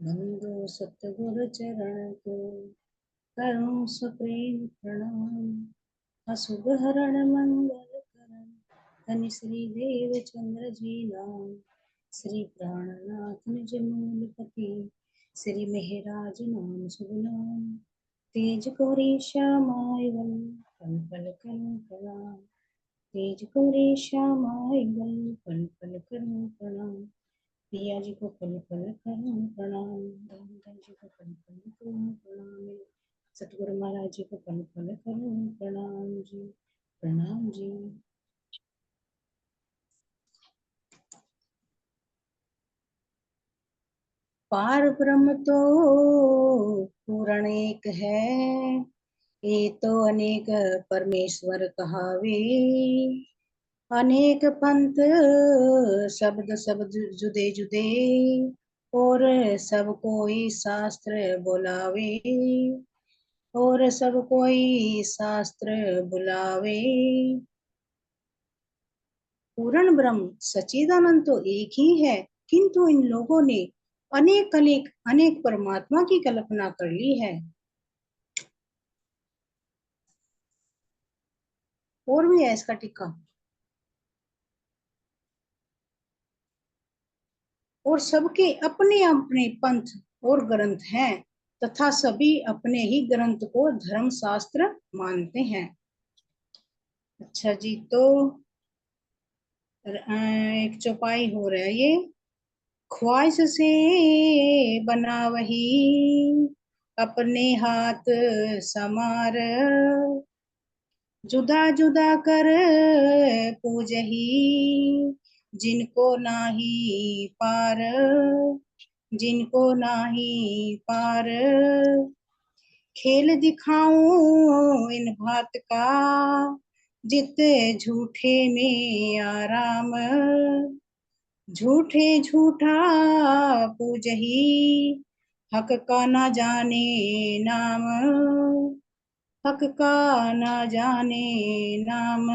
वंदो सतगुरु चरण को, करूं सप्रेम प्रणाम। अशुभ हरण मंगल करण, धन श्री देव चंद्र जी नाम। श्री प्राणनाथ निज मूलपति, श्री मेहराज नाम शुभ नाम। तेज कोरे श्यामाय बल, पल पल करूं प्रणाम। तेज कोरे श्यामाय बल, पल पल करूं प्रणाम। पिया जी को पल पल करूं प्रणाम, धन जी को पल पल करूं प्रणाम। सतगुरु महाराज जी को पल पल करूं प्रणाम जी, प्रणाम जी। पार ब्रह्म तो पूरण एक है, ये तो अनेक परमेश्वर कहावे। अनेक पंथ शब्द शब्द जुदे जुदे, और सब कोई शास्त्र बुलावे। और सब कोई शास्त्र बुलावे। पूर्ण ब्रह्म सच्चिदानंद तो एक ही है, किंतु इन लोगों ने अनेक अनेक अनेक परमात्मा की कल्पना कर ली है। और भी है इसका टीका। और सबके अपने अपने पंथ और ग्रंथ हैं, तथा सभी अपने ही ग्रंथ को धर्म शास्त्र मानते हैं। अच्छा जी, तो एक चौपाई हो रहा है ये। ख्वाहिश से बना वही, अपने हाथ समार। जुदा जुदा कर पूजही, जिनको नाही पार। जिनको नाही पार। खेल दिखाऊं इन भात का, जित झूठे में आराम। झूठे झूठा पूजही, हक का ना जाने नाम। हक का ना जाने नाम।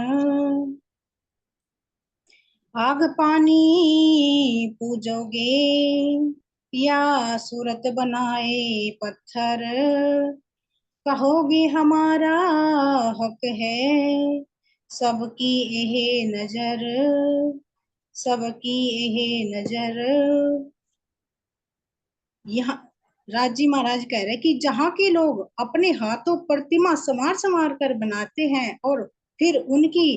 आग पानी पूजोगे, या सूरत बनाए पत्थर। कहोगे हमारा हक है, सबकी यह नजर। सबकी यह नजर। यहाँ राजी महाराज कह रहे कि जहाँ के लोग अपने हाथों प्रतिमा संवार संवार कर बनाते हैं और फिर उनकी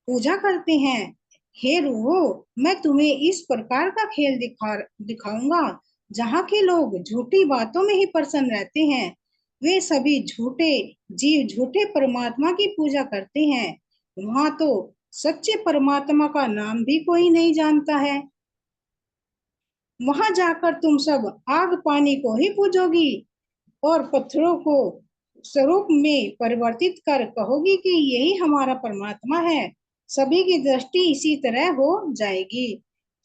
पूजा करते हैं, हे रूहो, मैं तुम्हें इस प्रकार का खेल दिखाऊंगा। जहाँ के लोग झूठी बातों में ही प्रसन्न रहते हैं, वे सभी झूठे जीव झूठे परमात्मा की पूजा करते हैं। वहां तो सच्चे परमात्मा का नाम भी कोई नहीं जानता है। वहां जाकर तुम सब आग पानी को ही पूजोगी, और पत्थरों को स्वरूप में परिवर्तित कर कहोगी कि यही हमारा परमात्मा है। सभी की दृष्टि इसी तरह हो जाएगी।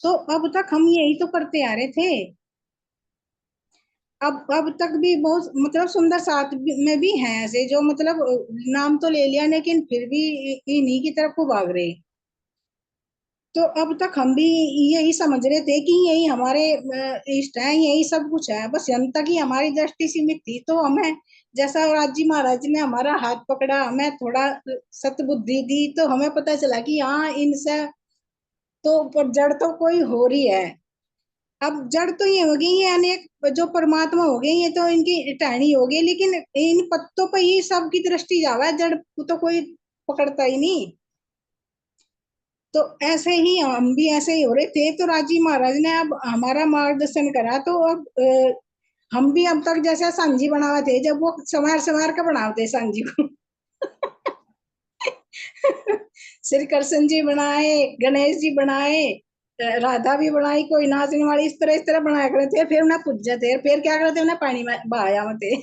तो अब तक हम यही तो करते आ रहे थे। अब तक भी बहुत मतलब सुंदर साथ में भी हैं ऐसे जो मतलब नाम तो ले लिया लेकिन फिर भी इन्हीं की तरफ को भाग रहे। तो अब तक हम भी यही समझ रहे थे कि यही हमारे इष्ट है, यही सब कुछ है, बस यंत तक ही हमारी दृष्टि सीमित थी। तो हमें जैसा राजी महाराज ने हमारा हाथ पकड़ा, हमें थोड़ा सतबुद्धि दी, तो हमें पता चला कि हाँ इनसे तो जड़ तो कोई हो रही है। अब जड़ तो ये हो गई है, अनेक जो परमात्मा हो गए ये तो इनकी टहनी हो गई, लेकिन इन पत्तों पर ही सबकी दृष्टि जावा है, जड़ को तो कोई पकड़ता ही नहीं। तो ऐसे ही हम भी ऐसे ही हो रहे थे, तो राजी महाराज ने अब हमारा मार्गदर्शन करा। तो अब हम भी अब तक जैसे सांझी बनावे थे, जब वो संवार संवार के बनाते सांझी को। श्री कृष्ण जी बनाए, गणेश जी बनाए, राधा भी बनाई, कोई नाचने वाली, इस तरह बनाया करते थे। फिर उन्हें पूजा थे, फिर क्या करते उन्हें पानी में बहाया मते।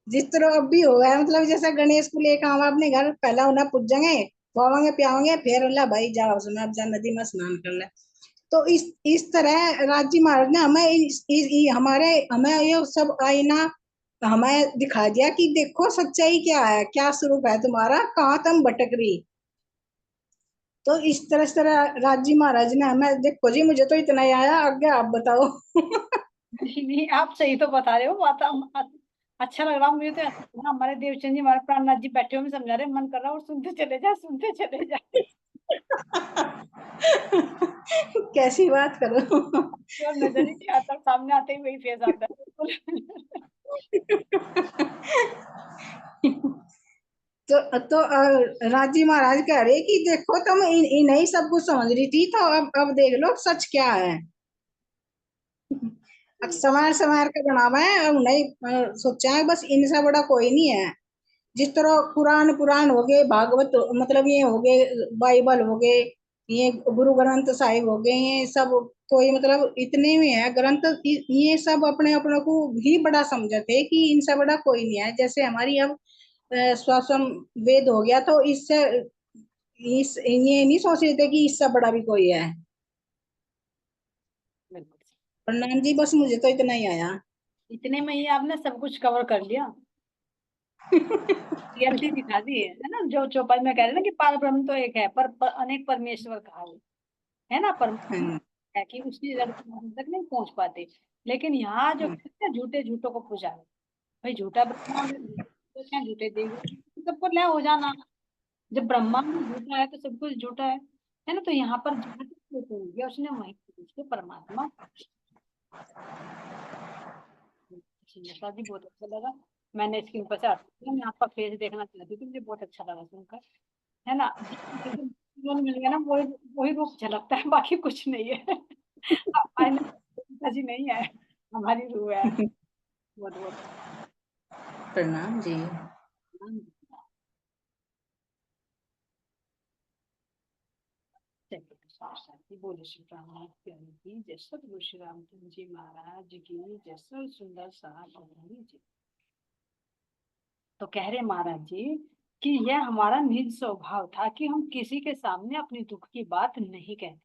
जिस तरह अब भी हो गया, मतलब जैसा गणेश को लेकर आवा अपने घर, पहला उन्हें पूजेंगे, खुआवेंगे पियावेंगे, फिर अल्लाह भाई जाओ उसमें अब जा नदी में स्नान कर ले। तो इस तरह राजी महाराज ने हमें हमारे हमें ये सब आईना हमें दिखा दिया कि देखो सच्चाई क्या है, क्या स्वरूप है तुम्हारा, कहाँ तुम भटक रही। तो इस तरह राजी महाराज ने हमें, देखो जी मुझे तो इतना ही आया, आगे आप बताओ। नहीं नहीं, आप सही तो बता रहे हो बात। अच्छा लग रहा मुझे तो। हमारे देवचंद जी, हमारे प्राणनाथ जी बैठे हुए समझा रहे, मन कर रहा है और सुनते चले जाए, सुनते चले जाए। कैसी बात करो। और नजर ही नहीं आता, सामने आते ही वही फेस आता है बिल्कुल। राजी महाराज कह रहे कि देखो तुम इन्हें सब कुछ समझ रही थी, तो अब देख लो सच क्या है। अब संवार संवार के बनावा है, अब नहीं सोचा है बस इनसे बड़ा कोई नहीं है। जिस तरह कुरान पुराण हो गए, भागवत मतलब ये हो गए, बाइबल हो गए, ये गुरु ग्रंथ साहिब हो गए, ये सब कोई मतलब इतने में है ग्रंथ, ये सब अपने अपने को भी बड़ा समझते हैं कि इनसे बड़ा कोई नहीं है। जैसे हमारी अब श्वासम वेद हो गया, तो इससे इस ये नहीं सोच रहे थे कि इससे बड़ा भी कोई है। बिल्कुल। प्रणाम जी, बस मुझे तो इतना ही आया। इतने में ही आपने सब कुछ कवर कर लिया, रियलिटी दिखा दी है ना। जो चौपाई में कह रहे हैं ना कि पार ब्रह्म तो एक है, पर अनेक परमेश्वर कहा है ना। परमात्मा हाँ, है कि उसकी जड़ हम तक नहीं पहुंच पाते। लेकिन यहाँ जो हाँ, कहते हैं झूठे झूठों को पूजा है। भाई झूठा ब्रह्मा तो क्या, झूठे देव, सबको लय हो जाना। जब ब्रह्मा भी झूठा है तो सब कुछ झूठा है ना। तो यहाँ पर जहाँ तक झूठ हो गया उसने वहीं उसको परमात्मा। सुनीता जी बहुत अच्छा लगा। मैंने स्क्रीन पर से मैं आपका फेस देखना चाहती थी, मुझे बहुत अच्छा लगा सुनकर, है ना। जीवन मिल गया ना, वही वही रूप झलकता है, बाकी कुछ नहीं है। जी नहीं है, हमारी रूह है। बहुत बहुत प्रणाम जी। धन्यवाद। बोले श्री रामनाथ प्यारे की जय, सतगुरु श्री रामचंद्र जी महाराज की जय, सुंदर सा जी। तो कह रहे महाराज जी कि यह हमारा निज स्वभाव था कि हम किसी के सामने अपनी दुख की बात नहीं कहते।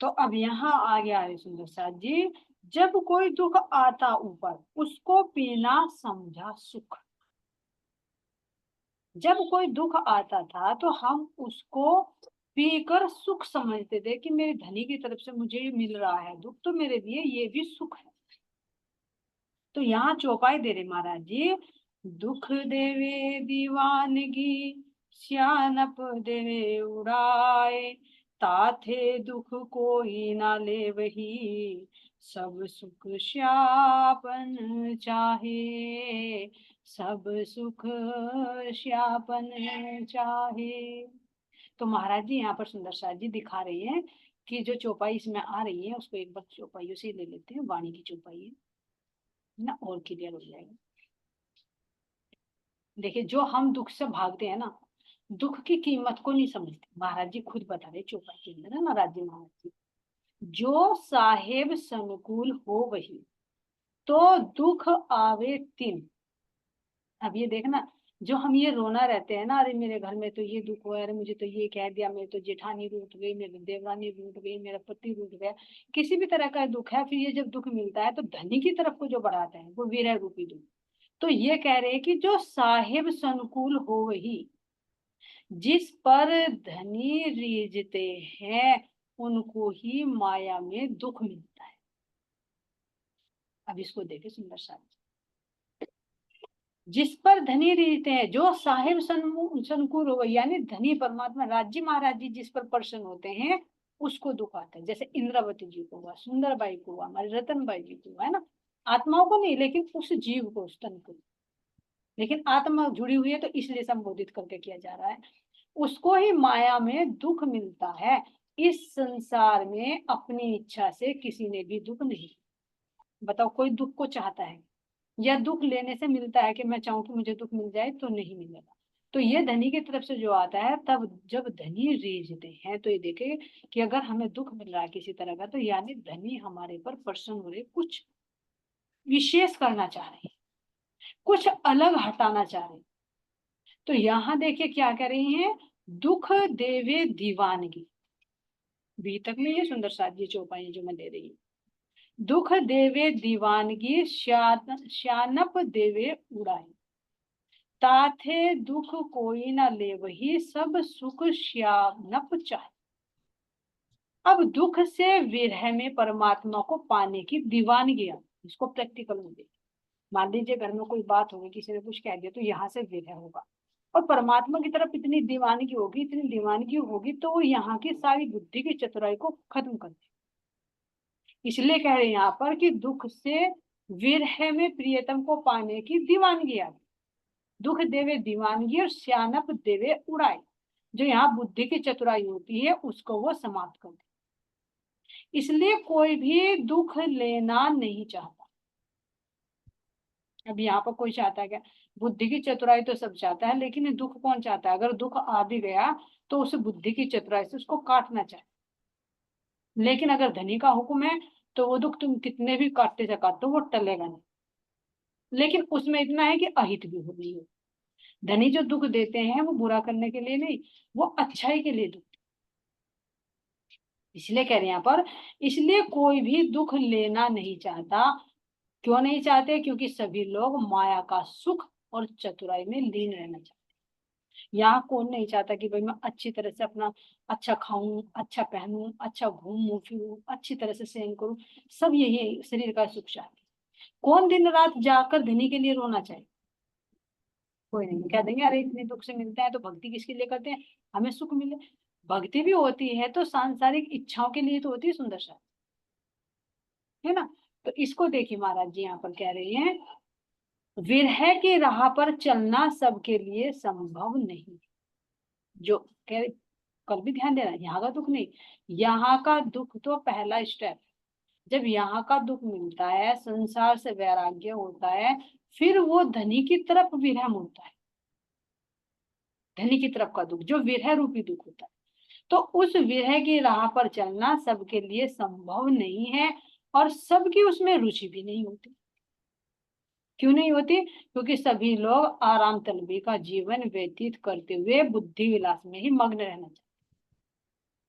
तो अब यहाँ आ गया है सुंदर साथ जी, जब कोई दुख आता ऊपर उसको पीना समझा सुख। जब कोई दुख आता था तो हम उसको पीकर सुख समझते थे कि मेरे धनी की तरफ से मुझे ये मिल रहा है दुख, तो मेरे लिए ये भी सुख है। तो यहाँ चौपाई दे रहे महाराज जी, दुख देवे दीवानगी, सियानप देवे उड़ाए, ताथे दुख कोई ना ले वही, सब सुख श्यापन चाहे, सब सुख श्यापन चाहे। तो महाराज जी यहाँ पर सुंदर साथ जी दिखा रही है कि जो चौपाई इसमें आ रही है उसको एक बार चौपाइयों से ले लेते हैं, वाणी की चौपाई है ना, और क्लियर हो जाएगा। देखिए, जो हम दुख से भागते हैं ना, दुख की कीमत को नहीं समझते। महाराज जी खुद बता रहे चौपाई के अंदर, है ना राज्य महाराज जी, जो साहेब संकुल हो वही, तो दुख आवे तीन। अब ये देखना, जो हम ये रोना रहते हैं ना, अरे मेरे घर में तो ये दुख हुआ, अरे मुझे तो ये कह दिया, मेरी तो जेठानी रूठ गई, मेरी देवरानी रूठ गई, मेरा पति रूठ गया, किसी भी तरह का दुख है, फिर ये जब दुख मिलता है तो धनी की तरफ को जो बढ़ाता है वो विरह रूपी दुख। तो ये कह रहे हैं कि जो साहिब संकुल हो वही, जिस पर धनी रीझते हैं उनको ही माया में दुख मिलता है। अब इसको देखे सुंदर सा, जिस पर धनी रीते हैं, जो साहिब संकुल हो यानी धनी परमात्मा राज्य महाराज जी जिस पर प्रसन्न होते हैं उसको दुख आता है। जैसे इंद्रावती जी को हुआ, सुंदरबाई को हुआ, हमारी रतनबाई जी को हुआ, है ना। आत्माओं को नहीं, लेकिन उस जीव को, उस तन को। लेकिन आत्मा जुड़ी हुई है तो इसलिए संबोधित करके किया जा रहा है। उसको ही माया में दुख मिलता है। इस संसार में अपनी इच्छा से किसी ने भी दुख नहीं। बताओ, कोई दुख को चाहता है या दुख लेने से मिलता है? कि मैं चाहूं कि मुझे दुख मिल जाए तो नहीं मिलेगा। तो ये धनी की तरफ से जो आता है, तब जब धनी रीझते हैं तो ये देखे कि अगर हमें दुख मिल रहा है किसी तरह का, तो यानी धनी हमारे पर प्रसन्न हो रहे, कुछ विशेष करना चाह रहे हैं, कुछ अलग हटाना चाह रहे हैं। तो यहाँ देखिए क्या कह रही हैं, दुख देवे दीवानगी। बी तक में ये सुंदर साथ ये चौपाई जो मैं दे रही हूँ। दुख देवे दीवानगी, श्यानप देवे उड़ाई, ताथे दुख कोई ना ले वही, सब सुख श्यानप चाहे। अब दुख से विरह में परमात्मा को पाने की दीवानगी आ, इसको प्रैक्टिकल में देखिए। मान लीजिए घर में कोई बात होगी, किसी ने कुछ कह दिया, तो यहाँ से विरह होगा, और परमात्मा की तरफ इतनी दीवानगी होगी, इतनी दीवानगी होगी, तो वो यहाँ की सारी बुद्धि की चतुराई को खत्म कर दे। इसलिए कह रहे हैं यहाँ पर कि दुख से विरह में प्रियतम को पाने की दीवानगी आ गई। दुख देवे दीवानगी और श्यानप देवे उड़ाई, जो यहाँ बुद्धि की चतुराई होती है उसको वो समाप्त कर दे। इसलिए कोई भी दुख लेना नहीं चाहता। अब यहाँ पर कोई चाहता है क्या? बुद्धि की चतुराई तो सब चाहता है, लेकिन दुख कौन चाहता है? अगर दुख आ भी गया तो उसे बुद्धि की चतुराई से उसको काटना चाहिए। लेकिन अगर धनी का हुक्म है तो वो दुख तुम कितने भी काटते से काटो वो टलेगा नहीं। लेकिन उसमें इतना है कि अहित भी हो रही है। धनी जो दुख देते हैं वो बुरा करने के लिए नहीं, वो अच्छाई के लिए दुख। इसलिए कह रहे हैं यहाँ पर, इसलिए कोई भी दुख लेना नहीं चाहता। क्यों नहीं चाहते? क्योंकि सभी लोग माया का सुख और चतुराई में लीन रहना चाहते हैं। यहाँ कौन नहीं चाहता कि भाई मैं अच्छी तरह से अपना अच्छा खाऊं, अच्छा पहनूं, अच्छा घूमूं फिरूं, अच्छी तरह से सहन करूं। सब यही शरीर का सुख चाहते हैं। कौन दिन रात जाकर धनी के लिए रोना चाहे? कोई नहीं। कह देंगे अरे इतने दुख से मिलते हैं तो भक्ति किसके लिए करते हैं? हमें सुख मिले। भक्ति भी होती है तो सांसारिक इच्छाओं के लिए तो होती है सुंदर सा, है ना? तो इसको देखिए महाराज जी यहाँ पर कह रहे हैं, विरह की राह पर चलना सबके लिए संभव नहीं। जो कह रहे, कल भी ध्यान देना, यहाँ का दुख नहीं, यहाँ का दुख तो पहला स्टेप। जब यहाँ का दुख मिलता है, संसार से वैराग्य होता है, फिर वो धनी की तरफ विरह होता है। धनी की तरफ का दुख जो विरह रूपी दुख होता है, तो उस विरह की राह पर चलना सबके लिए संभव नहीं है, और सबकी उसमें रुचि भी नहीं होती। क्यों नहीं होती? क्योंकि सभी लोग आराम तलबी का जीवन व्यतीत करते हुए बुद्धि विलास में ही मग्न रहना चाहते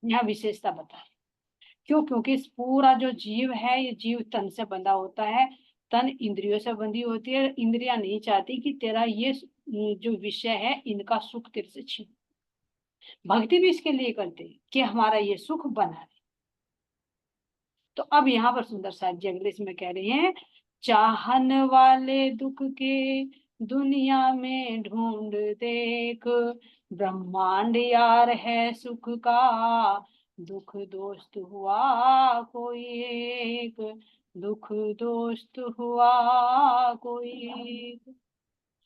हैं। यहाँ विशेषता बता है। क्यों? क्योंकि इस पूरा जो जीव है, ये जीव तन से बंधा होता है, तन इंद्रियों से बंधी होती है। इंद्रियां नहीं चाहती कि तेरा ये जो विषय है इनका सुख तेरे से छीन। भक्ति भी इसके लिए करते हैं कि हमारा ये सुख बना रहे। तो अब यहाँ पर सुंदर साथ जी अगले इसमें कह रहे हैं, चाहन वाले दुख के दुनिया में ढूंढ देख, ब्रह्मांड यार है सुख का, दुख दोस्त हुआ कोई एक, दुख दोस्त हुआ कोई एक।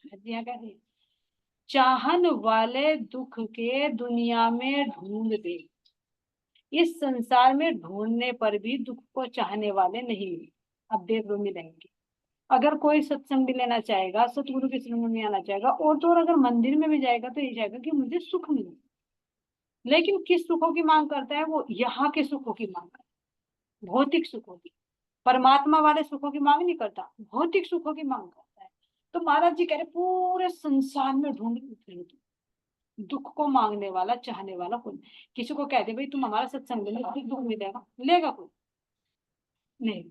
हदियां कह रही, चाहन वाले दुख के दुनिया में ढूंढ दे। इस संसार में ढूंढने पर भी दुख को चाहने वाले नहीं मिले। अब देख लो मिलेंगे। अगर कोई सत्संग भी लेना चाहेगा, सतगुरु के शरण में आना चाहेगा, और तो और अगर मंदिर में भी जाएगा तो ये चाहेगा कि मुझे सुख मिले। लेकिन किस सुखों की मांग करता है? वो यहाँ के सुखों की मांग करता है, भौतिक सुखों की। परमात्मा वाले सुखों की मांग नहीं करता, भौतिक सुखों की मांग करता है। तो महाराज जी कह रहे पूरे संसार में ढूंढ फिरो, दुख को मांगने वाला, चाहने वाला कोई। किसी को कह दे भाई तुम हमारा सत्संग ले लो, दुख मिलेगा, लेगा कोई नहीं।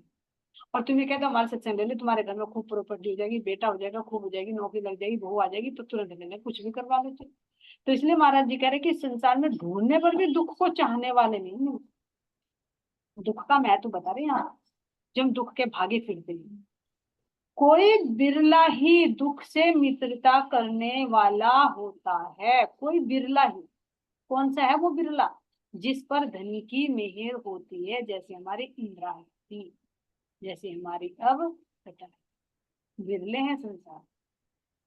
और तुम्हें कहते हो हमारा सत्संग ले लो, तुम्हारे घर में खूब प्रॉपर्टी हो जाएगी, बेटा हो जाएगा, खूब हो जाएगी, नौकरी लग जाएगी, बहू आ जाएगी, तो तुरंत लेने कुछ भी करवा लेते। तो इसलिए महाराज जी कह रहे कि संसार में ढूंढने पर भी दुख को चाहने वाले नहीं हैं। दुख का महत्व बता रहे हैं यहाँ, जब हम दुख के भागे फिरते हैं। कोई बिरला ही दुख से मित्रता करने वाला होता है, कोई बिरला ही। कौन सा है वो बिरला? जिस पर धनी की मेहर होती है, जैसे हमारी इंद्रावती, जैसे हमारी अब घटा। बिरले हैं संसार।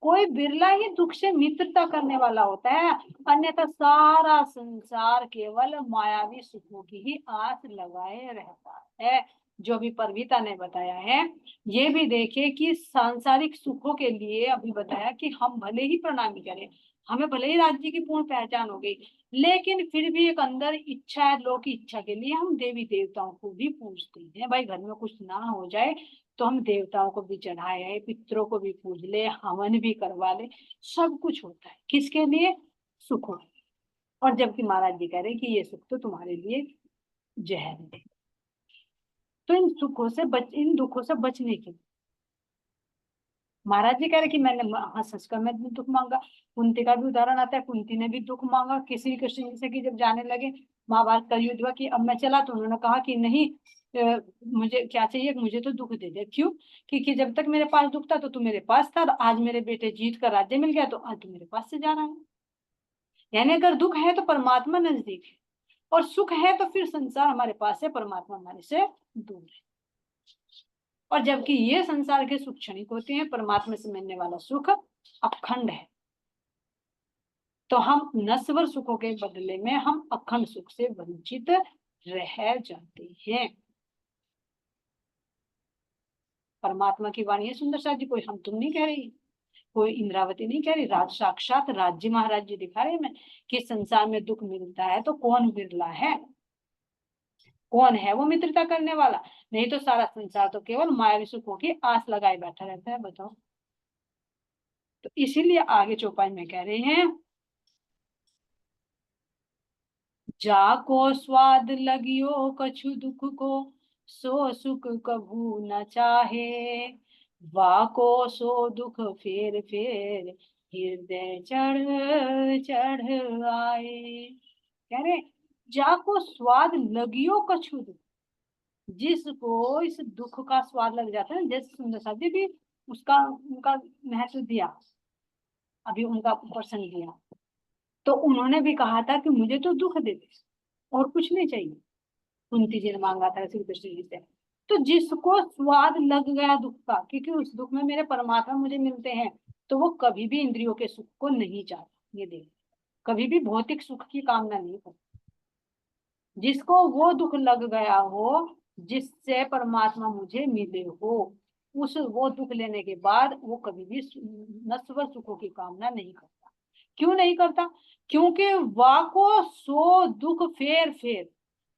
कोई बिरला ही दुख से मित्रता करने वाला होता है, अन्यथा सारा संसार केवल मायावी सुखों की ही आस लगाए रहता है। जो अभी परविता ने बताया है, ये भी देखिए कि सांसारिक सुखों के लिए अभी बताया कि हम भले ही प्रणामी करें, हमें भले ही राज्य की पूर्ण पहचान हो गई, लेकिन फिर भी एक अंदर इच्छा है, लोक की इच्छा के लिए हम देवी देवताओं को भी पूजते हैं। भाई घर में कुछ ना हो जाए तो हम देवताओं को भी चढ़ाए, पितरों को भी पूज ले, हवन भी करवा ले। सब कुछ होता है किसके लिए? सुखों। और जबकि महाराज जी कह रहे हैं कि ये सुख तो तुम्हारे लिए जहर है। तो इन सुखों से इन दुखों से बचने के लिए महाराज जी कह रहे कि मैंने हाँ संस्कार में भी दुख मांगा। कुंती का भी उदाहरण आता है, कुंती ने भी दुख मांगा किसी कृष्ण से कि जब जाने लगे महाभारत का युद्ध हुआ कि अब मैं चला, तो उन्होंने कहा कि नहीं, मुझे क्या चाहिए, मुझे तो दुख दे दे। क्यों? क्योंकि जब तक मेरे पास दुख था तो तू मेरे पास था, और आज मेरे बेटे जीत कर राज्य मिल गया तो आज तू मेरे पास से जा रहा है। यानी अगर दुख है तो परमात्मा नजदीक है, और सुख है तो फिर संसार हमारे पास है, परमात्मा हमारे से दूर है। और जबकि ये संसार के सुख क्षणिक होते हैं, परमात्मा से मिलने वाला सुख अखंड है। तो हम नश्वर सुखों के बदले में हम अखंड सुख से वंचित रह जाते हैं। परमात्मा की वाणी है सुंदर सा जी, कोई हम तुम नहीं कह रही, कोई इंद्रावती नहीं कह रही, साक्षात राज्य महाराज जी दिखा रहे हैं कि संसार में दुख मिलता है तो कौन बिरला है, कौन है वो मित्रता करने वाला। नहीं तो सारा संसार तो केवल मायावी सुखों की आस लगाए बैठा रहता है। बताओ। तो इसीलिए आगे चौपाई में कह रहे हैं, जाको स्वाद लगियो कछु दुख को, सो सुख कभू न चाहे, वाको सो दुख फेर फेर, हृदय चढ़ चढ़ आए। कह रहे जाको स्वाद लगियो कछु दुख, जिसको इस दुख का स्वाद लग जाता है, जैसे सुंदर साथी भी उसका उनका महत्व दिया, अभी उनका प्रसंग दिया, तो उन्होंने भी कहा था कि मुझे तो दुख दे दे और कुछ नहीं चाहिए। कुंती जी ने मांगा था श्री कृष्ण जी से। तो जिसको स्वाद लग गया दुख का, क्योंकि उस दुख में मेरे परमात्मा मुझे मिलते हैं, तो वो कभी भी इंद्रियों के सुख को नहीं चाहता। ये देख, कभी भी भौतिक सुख की कामना नहीं करता। जिसको वो दुख लग गया हो जिससे परमात्मा मुझे मिले हो, उस वो दुख लेने के बाद वो कभी भी नश्वर सुखों की कामना नहीं करता। क्यों नहीं करता? क्योंकि वाको सो दुख फेर फेर,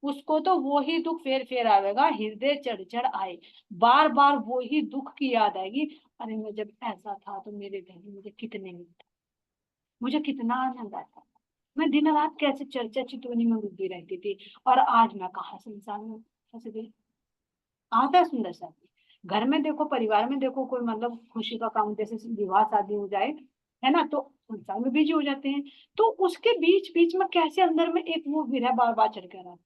उसको तो वो ही दुख फेर फेर आएगा, हृदय चढ़ चढ़ आए, बार बार वो ही दुख की याद आएगी। अरे मैं जब ऐसा था तो मेरे घर में मुझे कितने मिलता, मुझे कितना आनंद आता, मैं दिन रात कैसे चर्चा चितवनी में डूबी रहती थी, और आज मैं कहा संसार में फंस गई। आता है सुंदर सा। घर में देखो, परिवार में देखो, कोई मतलब खुशी का काम जैसे विवाह शादी हो जाए, है ना, तो संसार में बिजी हो जाते हैं। तो उसके बीच बीच में कैसे अंदर में एक वो विरह बार बार चढ़ कर आता,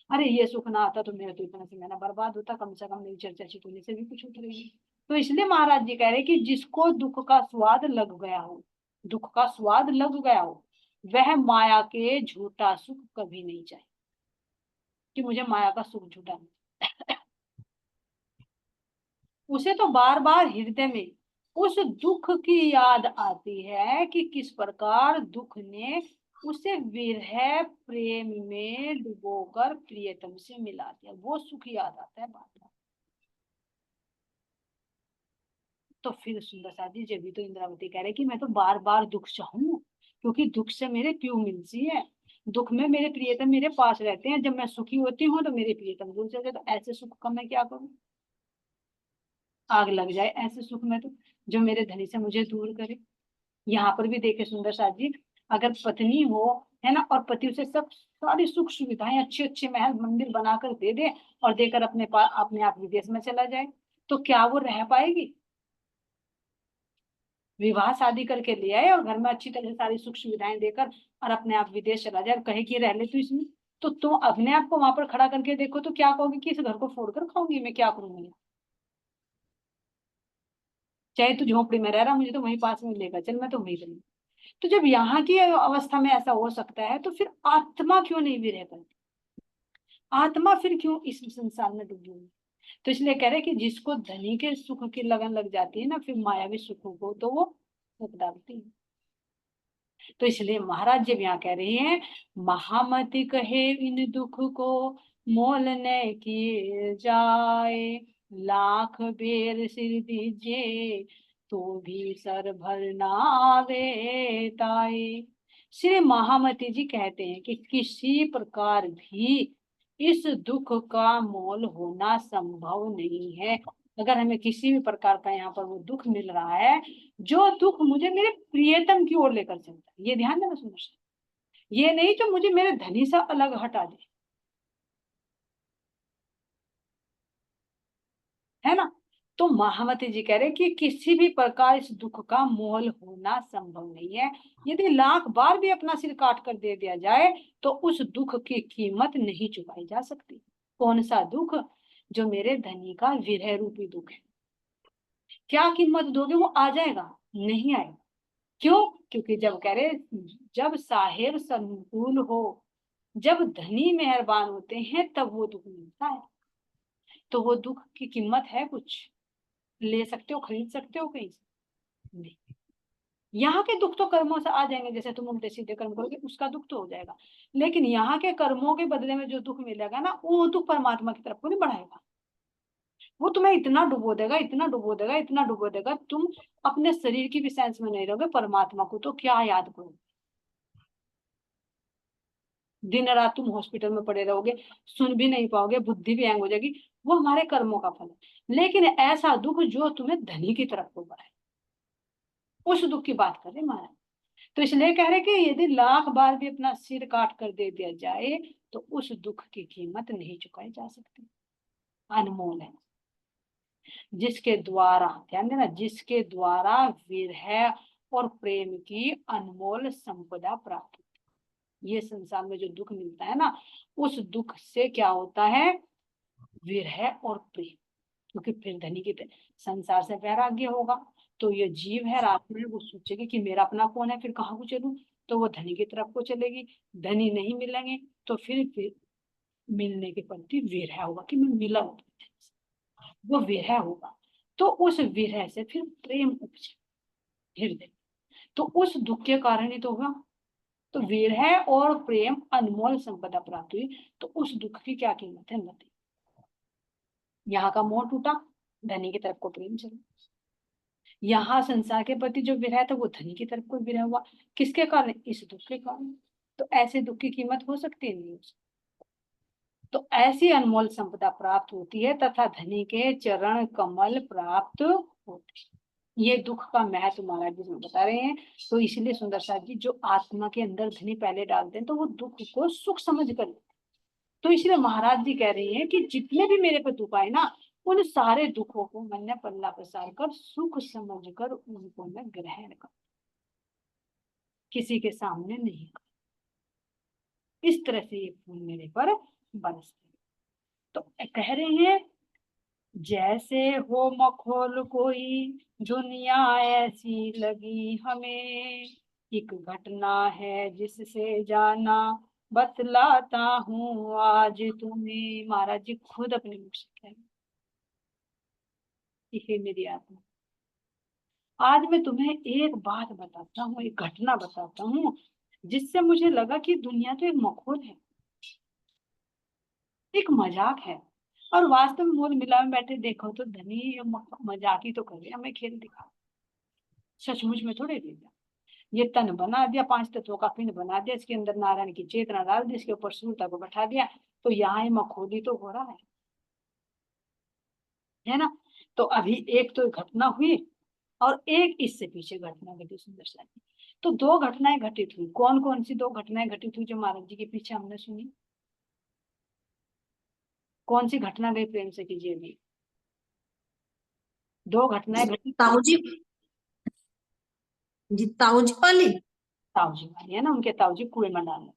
अरे ये सुख ना आता तो मेरा तो इतना से मेरा बर्बाद होता, कम से कम मेरी चर्चा चितवनी से भी कुछ उतरेगी। तो इसलिए महाराज जी कह रहे कि जिसको दुख का स्वाद लग गया हो, दुख का स्वाद लग गया हो, वह माया के झूठा सुख कभी नहीं चाहे, कि मुझे माया का सुख झूठा नहीं। उसे तो बार बार हृदय में उस दुख की याद आती है कि किस प्रकार दुख ने उसे विरह प्रेम में डुबोकर प्रियतम से मिला दिया, वो सुख याद आता है बार बार। तो फिर सुंदर साथी जब भी तो इंद्रावती कह रहे कि मैं तो बार बार दुख चाहूं, क्योंकि दुख से मेरे क्यों मिलती है, दुख में मेरे प्रियतम मेरे पास रहते हैं, जब मैं सुखी होती हूँ तो मेरे प्रियतम दूर चले, तो ऐसे सुख का मैं क्या करूं, आग लग जाए ऐसे सुख में तो, जो मेरे धनी से मुझे दूर करे। यहाँ पर भी देखे सुंदर साथ जी, अगर पत्नी हो, है ना, और पति उसे सब सारी सुख सुविधाएं अच्छे अच्छे महल मंदिर बनाकर दे दे, और देकर अपने आप विदेश में चला जाए, तो क्या वो रह पाएगी? विवाह शादी करके ले आए और घर में अच्छी तरह से सारी सुख सुविधाएं देकर, और अपने आप विदेश चला जाए और कहे कि रह ले तू इसमें, तो तुम अपने आप को वहां पर खड़ा करके देखो तो क्या कहोगे कि इस घर को फोड़कर खाऊंगी, मैं क्या करूंगी, चाहे तू झोपड़ी में रह रहा, मुझे तो वहीं पास में लेकर चल, मैं तो वहीं रहूंगी। तो जब यहाँ की अवस्था में ऐसा हो सकता है, तो फिर आत्मा क्यों नहीं भी रह करती, आत्मा फिर क्यों इस संसार में डूबी हुई? तो इसलिए कह रहे कि जिसको धनी के सुख की लगन लग जाती है ना, फिर मायावी सुखों को तो वो फूक डालती है। तो इसलिए महाराज जब यहाँ कह रही हैं, महामति कहे इन दुख को, मोल न किए जाए, लाख बेर सिर दीजिए, तो भी सर भर ना आवे ताए। श्री महामती जी कहते हैं कि किसी प्रकार भी इस दुख का मोल होना संभव नहीं है। अगर हमें किसी भी प्रकार का यहाँ पर वो दुख मिल रहा है, जो दुख मुझे मेरे प्रियतम की ओर लेकर चलता है, ये ध्यान देना सुनो, ये नहीं जो मुझे मेरे धनी से अलग हटा दे, है ना, तो महामती जी कह रहे कि किसी भी प्रकार इस दुख का मोल होना संभव नहीं है। यदि लाख बार भी अपना सिर काट कर दे दिया जाए तो उस दुख की कीमत नहीं चुकाई जा सकती। कौन सा दुख? जो मेरे धनी का विरह रूपी दुख है। क्या कीमत दोगे? वो आ जाएगा? नहीं आएगा। क्यों? क्योंकि जब कह रहे, जब साहेब संकुल हो, जब धनी मेहरबान होते हैं, तब वो दुख मिलता है। तो वो दुख की कीमत है कुछ? ले सकते हो, खरीद सकते हो कहीं से? नहीं। यहाँ के दुख तो कर्मों से आ जाएंगे, जैसे तुम उल्टे सीधे कर्म करोगे उसका दुख तो हो जाएगा, लेकिन यहाँ के कर्मों के बदले में जो दुख मिलेगा ना, वो दुख परमात्मा की तरफ को नहीं बढ़ाएगा। वो तुम्हें इतना डुबो देगा, इतना डुबो देगा, इतना डुबो देगा, तुम अपने शरीर की भी सेंस में नहीं रहोगे, परमात्मा को तो क्या याद करोगे। दिन रात तुम हॉस्पिटल में पड़े रहोगे, सुन भी नहीं पाओगे, बुद्धि भी हैंग हो जाएगी। वो हमारे कर्मों का फल है। लेकिन ऐसा दुख जो तुम्हें धनी की तरफ को बढ़ाए, उस दुख की बात कर रहे महाराज। तो इसलिए कह रहे कि यदि लाख बार भी अपना सिर काट कर दे दिया जाए तो उस दुख की कीमत नहीं चुकाई जा सकती। अनमोल है। जिसके द्वारा, ध्यान देना, जिसके द्वारा विरह और प्रेम की अनमोल संपदा प्राप्त। ये संसार में जो दुख मिलता है ना, उस दुख से क्या होता है? विरह और प्रेम। क्योंकि फिर धनी के संसार से वैराग्य होगा, तो ये जीव है रात में वो सोचेगी कि मेरा अपना कौन है, फिर कहाँ को चलूं, तो वो धनी की तरफ को चलेगी। धनी नहीं मिलेंगे तो फिर मिलने के प्रति विरह होगा कि मैं मिला हूं, वो विरह होगा। तो उस विरह से फिर प्रेम उपजे हृदय, तो उस दुख के कारण ही तो होगा। तो विरह और प्रेम अनमोल संपदा प्राप्त हुई, तो उस दुख की क्या कीमत है? नदी। यहाँ का मोह टूटा, धनी की तरफ को प्रेम चला। यहाँ संसार के प्रति जो विरह था वो धनी की तरफ को विरह हुआ। किसके कारण? इस दुख के कारण। तो ऐसे दुख की कीमत हो सकती है? नहीं हो सकती। तो ऐसी अनमोल संपदा प्राप्त होती है तथा धनी के चरण कमल प्राप्त होते हैं। ये दुख का महत्व महाराज जी में बता रहे हैं। तो इसलिए सुंदर साथ जी, जो आत्मा के अंदर धनी पहले डालते हैं तो वो दुख को सुख समझ कर। तो इसलिए महाराज जी कह रहे हैं कि जितने भी मेरे पे दुख आए ना, उन सारे दुखों को मैंने पल्ला पसार कर सुख समझ कर उनको मैं ग्रहण कर, किसी के सामने नहीं कर। इस तरह से ये फूल मेरे पर बरसते। तो कह रहे हैं, जैसे हो मखौल कोई दुनिया ऐसी लगी हमें, एक घटना है जिससे जाना बतलाता हूँ आज तुम्हें। महाराज जी खुद अपने मुख से कह रहे हैं कि हे मेरी आत्मा, आज मैं तुम्हें एक बात बताता हूँ, एक घटना बताता हूँ, जिससे मुझे लगा कि दुनिया तो एक मखौल है, एक मजाक है। और वास्तव में मोल मिला में बैठे देखो तो धनी मजाक ही तो कर रहे, हमें खेल दिखा, सचमुच में थोड़े दिया। ये तन बना दिया, पांच तत्वों का पिंड बना दिया, इसके अंदर नारायण की चेतना डाल दी, इसके ऊपर सूरता को बैठा दिया, तो यहाँ ही मखौली तो हो रहा है ना। तो अभी एक तो घटना हुई और एक इससे पीछे घटना घटी सुंदर सा। तो दो घटनाएं घटित हुई। कौन कौन सी दो घटनाएं घटित हुई जो महाराज जी के पीछे हमने सुनी? कौन सी घटना गई? प्रेम से कीजिए भी। दो घटनाएं घटित हुई। ताऊ जी, जी ताऊ जी वाली। ताऊ जी वाली है ना, उनके ताऊ जी कुएं में डाले।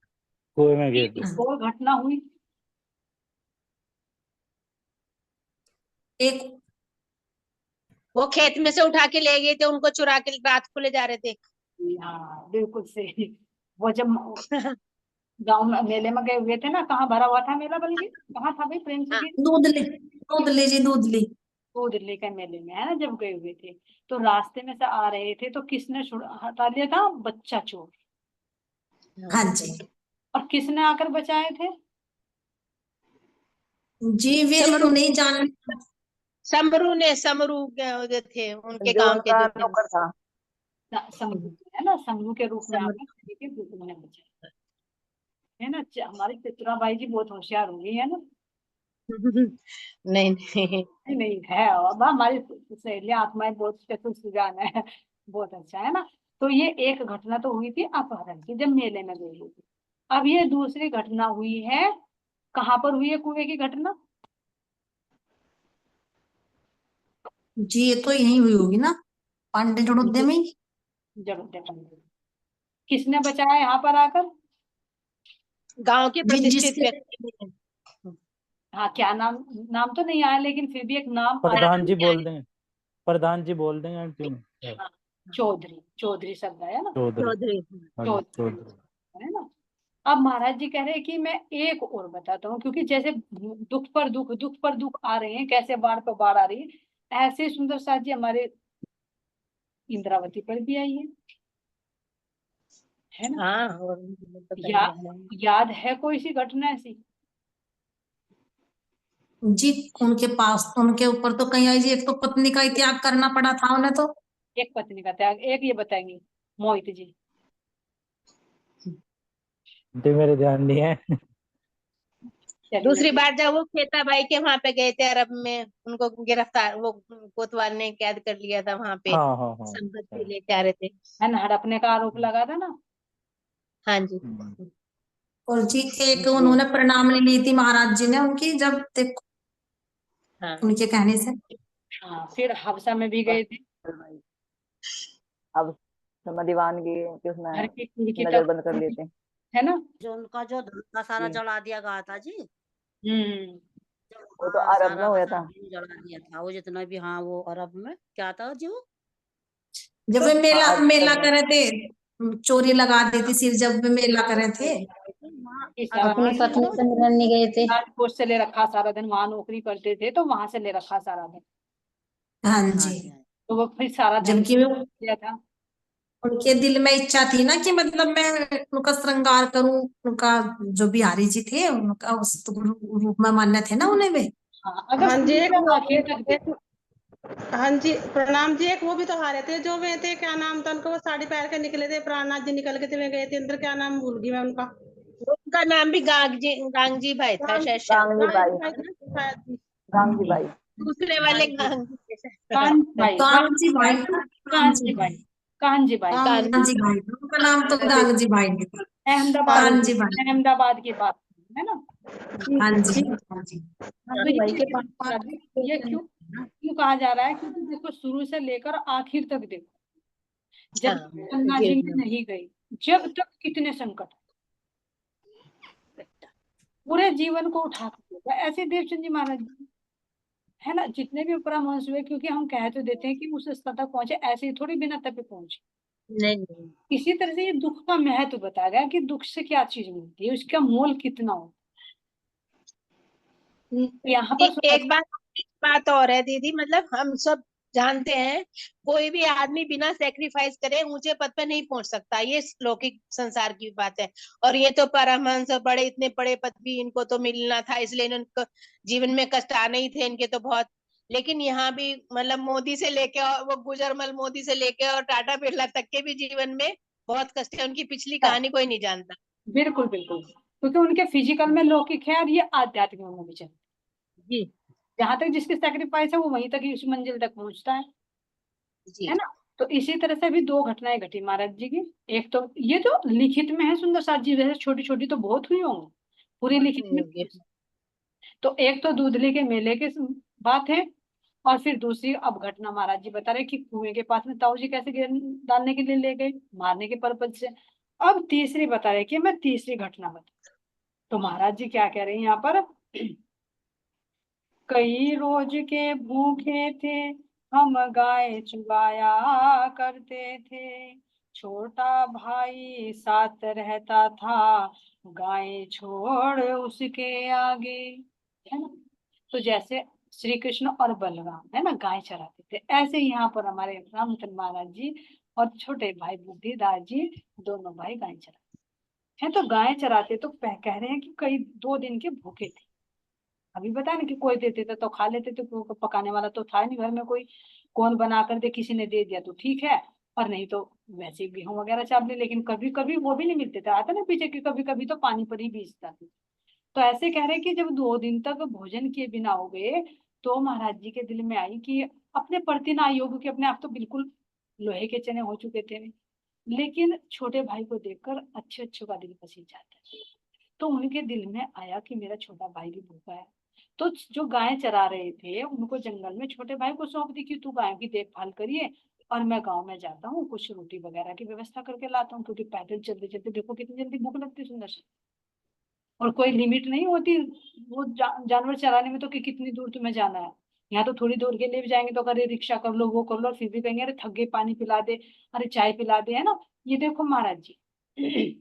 कुएं में गिर गई। एक और घटना हुई। एक वो खेत में से उठा के ले गए थे, उनको चुरा के रात को ले जा रहे थे। हाँ बिल्कुल सही। वो जब गांव में मेले में गए हुए थे ना, कहाँ भरा हुआ था मेला? बल्कि कहाँ था भाई प्रेम से हाँ। जी? दूधली जी, दूधली। वो दिल्ली के मेले में है ना, जब गए हुए थे तो रास्ते में से आ रहे थे तो किसने हटा लिया था? बच्चा चोर। हाँ जी और किसने आकर बचाए थे? जी, वे समरू, तो नहीं जान। समरू जो थे उनके जो गांव के उनका जो थे। नौकर था। शंभू है ना, शंभू के रूप में समझ- आकर किसी के रूप में बचाया है ना। हमारी चित्रा बाई जी बहुत होशियार हो गई है ना। नहीं नहीं, नहीं नहीं है, अब हमारी सहेलियां आत्माएं बहुत चतुर सुजान है। बहुत अच्छा है ना। तो ये एक घटना तो हुई थी अपहरण की, जब मेले में गई हुई थी। अब ये दूसरी घटना हुई है, कहाँ पर हुई है कुएं की घटना? जी ये तो यही हुई होगी ना, पांडे जड़ोदय में ही। जड़ोदय पंडित। किसने बचाया यहाँ पर आकर? गांव के प्रतिष्ठित जिसके व्यक्ति ने। हाँ, क्या नाम? नाम तो नहीं आया, लेकिन फिर भी एक नाम आया। प्रधान जी बोल देंगे, प्रधान जी बोल देंगे आंटी में। हाँ, चौधरी, चौधरी शब्द है ना, चौधरी। चौधरी। हाँ जी, चौधरी चौधरी। है ना। अब महाराज जी कह रहे हैं कि मैं एक और बताता हूँ, क्योंकि जैसे दुख पर दुख, दुख पर दुख आ रहे हैं, कैसे बाढ़ पर बाढ़ आ रही है, ऐसे सुंदर साथ जी हमारे इंद्रावती पर भी आई है ना। हाँ, और तो कहीं या, जा रहे हैं। याद है कोई सी घटना ऐसी? जी उनके पास, उनके ऊपर तो कहीं आई जी, एक तो पत्नी का ही त्याग करना पड़ा था उन्हें तो। एक पत्नी का त्याग, एक ये बताएंगे मोहित जी। आंटी मेरे ध्यान नहीं है। चलिए। दूसरी बार जब वो खेताबाई के वहां पे गए थे अरब में, उनको गिरफ्तार, वो कोतवाल ने कैद कर लिया था वहां पे, हाँ हाँ हाँ। संपत्ति लेके आ रहे थे। है ना, हड़पने का आरोप लगा था ना। हाँ जी। और जी एक उन्होंने प्रणामनी ली थी महाराज जी ने उनकी, जब देखो हाँ उनके कहने से। हाँ, फिर हबसा में भी गए थे, अब दीवानगी कि उसमें घर की खिड़की नजर तक, बंद कर लेते हैं। है ना। जो उनका जो धन का सारा जी। जला दिया गया था जी, वो तो हाँ, अरब में सारा का हुआ सारा था। धन जला दिया था, वो जितना भी, हाँ वो अरब में क्या था जी वो। जब वे मेला हाँ, मेला अरब में। करे थे, चोरी लगा दी थी सिर, जब वे मेला करे थे। वहाँ इस अरब अपनी में ही पत्नी तो से मिलने गए थे, राजकोट से ले रखा सारा दिन, वहां नौकरी करते थे तो वहां से ले रखा सारा दिन, हाँ हाँ जी, जी, हाँ तो वो फिर सारा धन जबकि वे दिया था। उनके दिल में इच्छा थी ना कि मतलब मैं उनका श्रृंगार करूं, उनका जो बिहारी जी थे उनका उस रूप में मान्य थे ना उन्हें वे। हाँ, अगर हाँ जी, शुरू एक से वो आखिर तक देखो। हाँ जी प्रणाम जी, एक वो भी तो हारे थे जो वे थे, क्या नाम था उनका, वो साड़ी पहन के निकले थे, प्राणनाथ जी निकल के थे, वे गए थे अंदर, क्या नाम भूल गई मैं उनका। उनका नाम भी गांगजी भाई था, शायद श्याम गांगली गांधी बाई, भाई थे शायद जी। गांगली बाई। दूसरे वाले गांगजी थे शायद। कांजी भाई, कांजी भाई, कांजी भाई, कांजी भाई, कांजी कांजी भाई, उनका नाम तो गांगजी भाई ने था। अहमदाबाद, कांजी भाई, अहमदाबाद की बात है ना। हाँ जी, हाँ जी। तो ये क्यों क्यों कहा जा रहा है? क्योंकि देखो शुरू से लेकर आखिर तक देखो, जब हाँ, गंगा जी में नहीं गई, जब तक कितने संकट, पूरे जीवन को उठा कर देखा। ऐसे देवचंद जी महाराज जी, है ना, जितने भी परमहंस हुए, क्योंकि हम कह तो देते हैं कि उस स्तर तक पहुंचे, ऐसे ही थोड़ी बिना तपे पहुंचे। नहीं नहीं। इसी तरह से ये दुख का महत्व बताया गया कि दुख से क्या चीज मिलती है, उसका मोल कितना हो। यहाँ पर एक बात और है दीदी, मतलब हम सब जानते हैं कोई भी आदमी बिना सेक्रीफाइस करे ऊंचे पद पे नहीं पहुंच सकता, ये लौकिक संसार की बात है। और ये तो परमहंस बड़े, इतने बड़े पद भी इनको तो मिलना था, इसलिए इनको जीवन में कष्ट आने ही थे इनके तो बहुत। लेकिन यहाँ भी मतलब मोदी से लेके और वो गुजरमल मोदी से लेके और टाटा बिरला तक के भी जीवन में बहुत कष्ट है, उनकी पिछली कहानी कोई नहीं जानता। बिल्कुल बिल्कुल, क्योंकि उनके फिजिकल में लौकिक है और ये आध्यात्मिक में भी चल, जी जहां तक जिसकी सेक्रीफाइस है वो वहीं तक ही उस मंजिल तक पहुंचता जी। है ना। तो इसी तरह से भी दो घटनाएं घटी महाराज जी की। एक तो ये जो लिखित में है सुंदर साथ जी, वैसे छोटी छोटी तो बहुत हुई होंगी, पूरी लिखित में। तो एक तो दूधली के मेले की बात है, और फिर दूसरी अब घटना महाराज जी बता रहे कि कुएं के पास में ताऊ जी कैसे डालने के लिए ले गए, मारने के पर्पज से। अब तीसरी बता रहे कि मैं तीसरी घटना बता, तो महाराज जी क्या कह रहे हैं यहाँ पर, कई रोज के भूखे थे हम, गाय चुगाया करते थे, छोटा भाई साथ रहता था, गाय छोड़ उसके आगे, है ना। तो जैसे श्री कृष्ण और बलराम है ना गाय चराते थे, ऐसे यहाँ पर हमारे रामचंद्र महाराज जी और छोटे भाई बुद्धिदास जी, दोनों भाई गाय चराते हैं। तो गाय चराते तो कह रहे हैं कि कई 2 दिन के भूखे थे। अभी बताया ना कि कोई देते थे तो खा लेते थे, क्योंकि पकाने वाला तो था नहीं घर में कोई, कौन बना कर दे, किसी ने दे दिया तो ठीक है, और नहीं तो वैसे गेहूं वगैरह चावल। लेकिन कभी कभी वो भी नहीं मिलते थे, आता ना पीछे की, कभी कभी तो पानी पर ही बीजता था। तो ऐसे कह रहे हैं कि जब 2 दिन तक भोजन किए बिना हो गए, तो महाराज जी के दिल में आई कि अपने प्रति ना योग के, अपने आप तो बिल्कुल लोहे के चने हो चुके थे, लेकिन छोटे भाई को देखकर अच्छे अच्छों का दिल पसीज जाता है। तो उनके दिल में आया कि मेरा छोटा भाई भी भूखा है, तो जो गाय चरा रहे थे उनको जंगल में छोटे भाई को सौंप दी कि तू गायों की देखभाल करिए और मैं गांव में जाता हूँ, कुछ रोटी वगैरह की व्यवस्था करके लाता हूँ, क्योंकि पैदल चलते चलते देखो कितनी जल्दी भूख लगती है सुंदर से, और कोई लिमिट नहीं होती वो जानवर चराने में तो कि कितनी दूर तुम्हें जाना है। यहाँ तो थोड़ी दूर के लिए भी जाएंगे तो अरे रिक्शा कर लो वो कर लो, और फिर भी कहेंगे अरे थक गए पानी पिला दे, अरे चाय पिला दे, है ना। ये देखो महाराज जी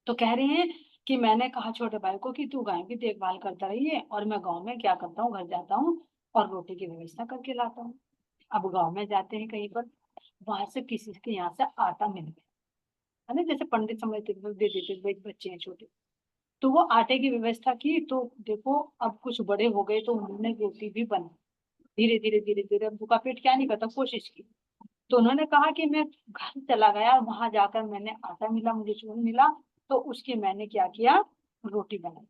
तो कह रहे हैं कि मैंने कहा छोटे भाई को कि तू गायों की देखभाल करता रहिए और मैं गांव में क्या करता हूँ, घर जाता हूँ और रोटी की व्यवस्था करके लाता हूँ। अब गांव में जाते हैं कहीं पर, वहां से किसी के यहाँ से आटा मिल गया, है ना, जैसे पंडित समझते दे देते भाई बच्चे हैं छोटे, तो वो आटे की व्यवस्था की। तो देखो अब कुछ बड़े हो गए तो उन्होंने रोटी भी बनाई, धीरे धीरे धीरे धीरे। अब भूखा पेट क्या नहीं करता, कोशिश की। तो उन्होंने कहा कि मैं घर चला गया, वहां जाकर मैंने आटा मिला, मुझे चूर्ण मिला, तो उसकी मैंने क्या किया, रोटी बनाई,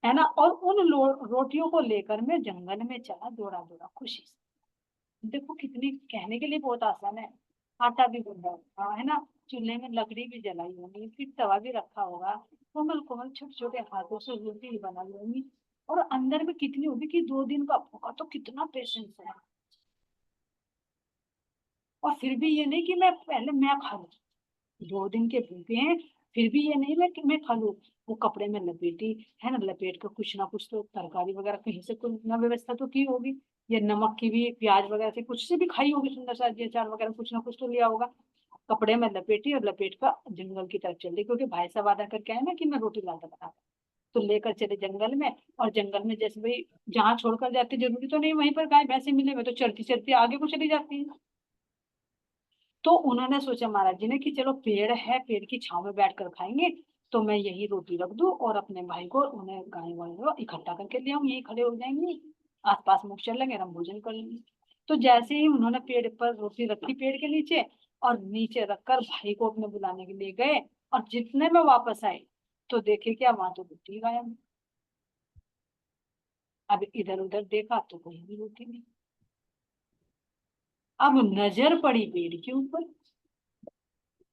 है ना। और उन रोटियों को लेकर मैं जंगल में चला दौड़ा दौड़ा खुशी से। देखो कितनी, कहने के लिए बहुत आसान है। आटा भी गूंदा होगा, है ना, चूल्हे में लकड़ी भी जलाई होगी, फिर तवा भी रखा होगा, कोमल कोमल छोटे छोटे हाथों से रोटी भी बना होगी, और अंदर में कितनी होगी कि 2 दिन का भूखा, तो कितना पेशेंस है। और फिर भी ये नहीं कि मैं पहले मैं खा लूं, 2 दिन के भूखे हैं, फिर भी ये नहीं मैं कि मैं खा लूं। वो कपड़े में लपेटी, है ना, लपेट कर कुछ ना कुछ तो तरकारी वगैरह कहीं से कोई ना व्यवस्था तो की होगी, या नमक की भी, प्याज वगैरह से कुछ से भी खाई होगी, सुंदर सा जी अचार वगैरह कुछ ना कुछ तो लिया होगा। कपड़े में लपेटी और लपेट कर जंगल की तरफ चल दी, क्योंकि भाई साहब वादा करके आए ना कि मैं रोटी लाता बना, तो लेकर चले जंगल में। और जंगल में जैसे भाई जहाँ छोड़कर जाते जरूरी तो नहीं वहीं पर गाय भैंसे मिले, मैं तो चलती चलती आगे को चली जाती है। तो उन्होंने सोचा महाराज जी ने कि चलो पेड़ है, पेड़ की छांव में बैठ कर खाएंगे, तो मैं यही रोटी रख दूं और अपने भाई को उन्हें गाय वाय को इकट्ठा करके ले आऊं, यही खड़े हो जाएंगे, आसपास मुख चल लेंगे, हम भोजन कर लेंगे। तो जैसे ही उन्होंने पेड़ पर रोटी रखी पेड़ के नीचे, और नीचे रखकर भाई को अपने बुलाने के लिए गए, और जितने में वापस आए तो देखे क्या, वहां तो रोटी गायब। अब इधर उधर देखा तो कहीं भी रोटी नहीं। अब नजर पड़ी पेड़ के ऊपर,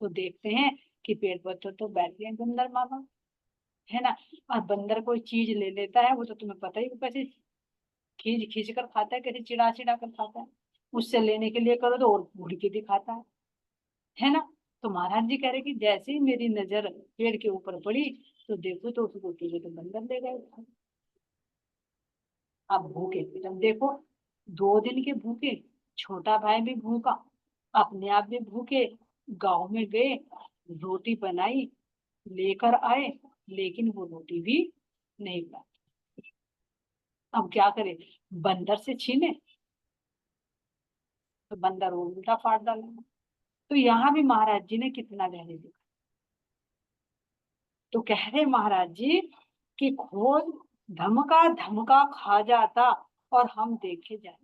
तो देखते हैं कि पेड़ पर तो बैठ गए बंदर मामा, है ना। और बंदर कोई चीज ले लेता है वो तो तुम्हें पता ही, वो कैसे खींच खींच कर खाता है, कैसे चिड़ा चिड़ा कर खाता है। उससे लेने के लिए करो तो और घूर के दिखाता है ना। तो महाराज जी कह रहे कि जैसे ही मेरी नजर पेड़ के ऊपर पड़ी तो देखो तो उसको टीले तो बंदर ले गए। अब भूखे, जब देखो 2 दिन के भूखे, छोटा भाई भी भूखा, अपने आप भी भूखे, गांव में गए, रोटी बनाई, लेकर आए, लेकिन वो रोटी भी नहीं बना। अब क्या करे, बंदर से छीने तो बंदर वो उल्टा फाड़ डालेगा। तो यहाँ भी महाराज जी ने कितना धैर्य दिखा। तो कह रहे महाराज जी कि खोज धमका धमका खा जाता और हम देखे जाए,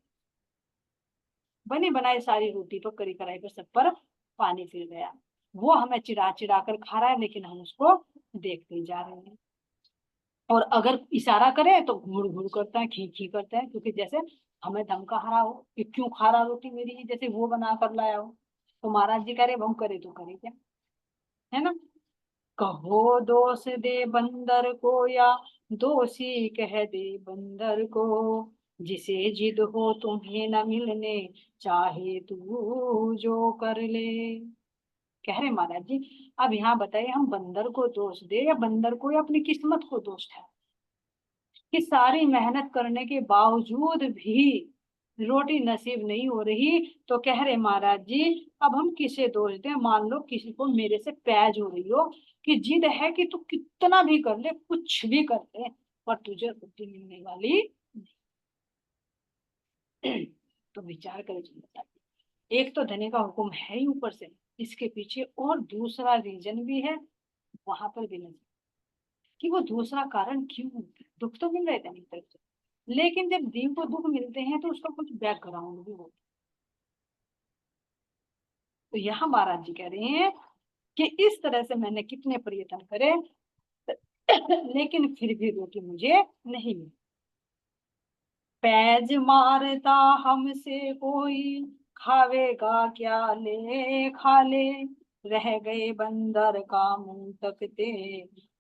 बनी बनाई सारी रोटी पर करी कराई पर सब पर पानी फिर गया। वो हमें चिढ़ा चिढ़ा कर खा रहा है, लेकिन हम उसको देखते जा रहे हैं। और अगर इशारा करे तो घूर घूर करता है, खी खी करता है, क्योंकि जैसे हमें धमका रहा हो कि क्यों खा रहा रोटी मेरी, जैसे वो बना कर लाया हो। तो महाराज जी कह रहे हम करे तो करे क्या, है ना। कहो दोष दे बंदर को या दोषी कह दे बंदर को, जिसे जिद हो तुम्हें न मिलने, चाहे तू जो कर ले। कह रहे महाराज जी अब यहाँ बताइए हम बंदर को दोष दे या बंदर को या अपनी किस्मत को दोष है, कि सारी मेहनत करने के बावजूद भी रोटी नसीब नहीं हो रही। तो कह रहे महाराज जी अब हम किसे दोष दें, मान लो किसी को मेरे से पैज हो रही हो कि जिद है कि तू कितना भी कर ले, कुछ भी कर ले, पर तुझे रोटी मिलने वाली नहीं। तो विचार करें, एक तो धनी का हुक्म है ही, ऊपर से इसके पीछे और दूसरा रीजन भी है, वहां पर भी नहीं कि वो दूसरा कारण क्यों। दुख तो मिल रहे थे नहीं तरफ से, लेकिन जब जीव को दुख मिलते हैं तो उसका कुछ बैकग्राउंड भी होता है। तो यहाँ महाराज जी कह रहे हैं कि इस तरह से मैंने कितने प्रयत्न करे लेकिन फिर भी रोटी मुझे नहीं मिली। पैज मारता हमसे कोई, खावेगा क्या ले खा ले, रह गए बंदर का मुंह तकते,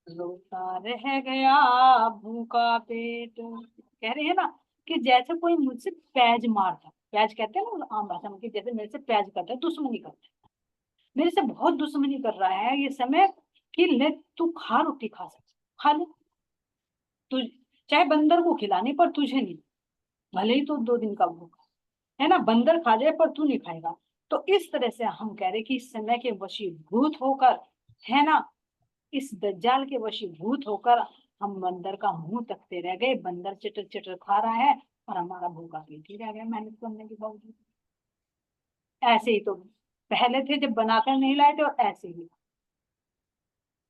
रोता रह गया भूखा पेट। कह रहे हैं ना कि जैसे कोई मुझसे पैज मारता, पैज कहते हैं ना आम भाषा में, कि जैसे मेरे से पैज करता है, दुश्मनी करता है, मेरे से बहुत दुश्मनी कर रहा है ये समय, कि ले तू खा, रोटी खा सकता, खा ले तू, चाहे बंदर को खिलाने पर तुझे नहीं, भले ही तो 2 दिन का भूखा है ना, बंदर खा जाए पर तू नहीं खाएगा। तो इस तरह से हम कह रहे कि इस समय के वशीभूत होकर, है ना, इस दज्जाल के वशीभूत होकर हम बंदर का मुंह तकते रह गए, बंदर चटर चटर खा रहा है और हमारा भूखा पेट ही रह गया मेहनत करने के बावजूद। ऐसे ही तो पहले थे जब बनाकर नहीं लाए थे, और ऐसे ही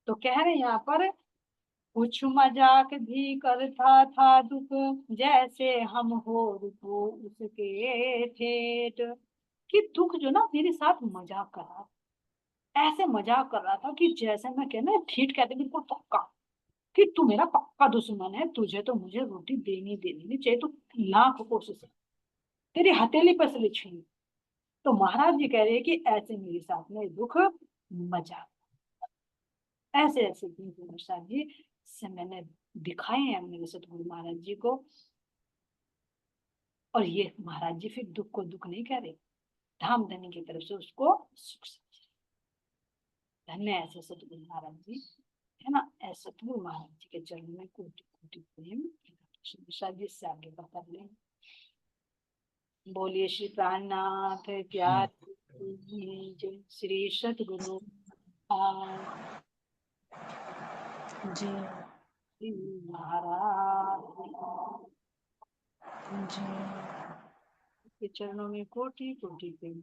तो कह रहे हैं यहाँ पर, कुछ मजाक भी करता था दुख, जैसे हम हो रुको उसके ठेठ। कि दुख जो ना मेरे साथ मजाक कर रहा था, ऐसे मजाक कर रहा था कि जैसे मैं कहना ठेठ कहते बिल्कुल पक्का, कि तू मेरा पक्का दुश्मन है, तुझे तो मुझे रोटी देनी देनी चाहिए, तू लाख कोशिश है, तेरी हथेली पर से छीन। तो महाराज जी कह रहे हैं कि ऐसे मेरे साथ में दुख मजाक, ऐसे ऐसे दिन प्रसाद जी से मैंने दिखाए हैं मेरे सतगुरु महाराज जी को। और ये महाराज जी फिर दुख को दुख नहीं कह रहे, धाम धनी की तरफ से उसको सुख समझ। धन्य ऐसे सतगुरु महाराज जी, है ना, ऐसे सतगुरु महाराज जी के चरणों में कोटि कोटि प्रेम। प्रसाद जी से आगे बता लें। बोलिए श्री प्राणनाथ प्यार जय श्री सतगुरु जी महाराज के चरणों में कोटि कोटि प्रेम।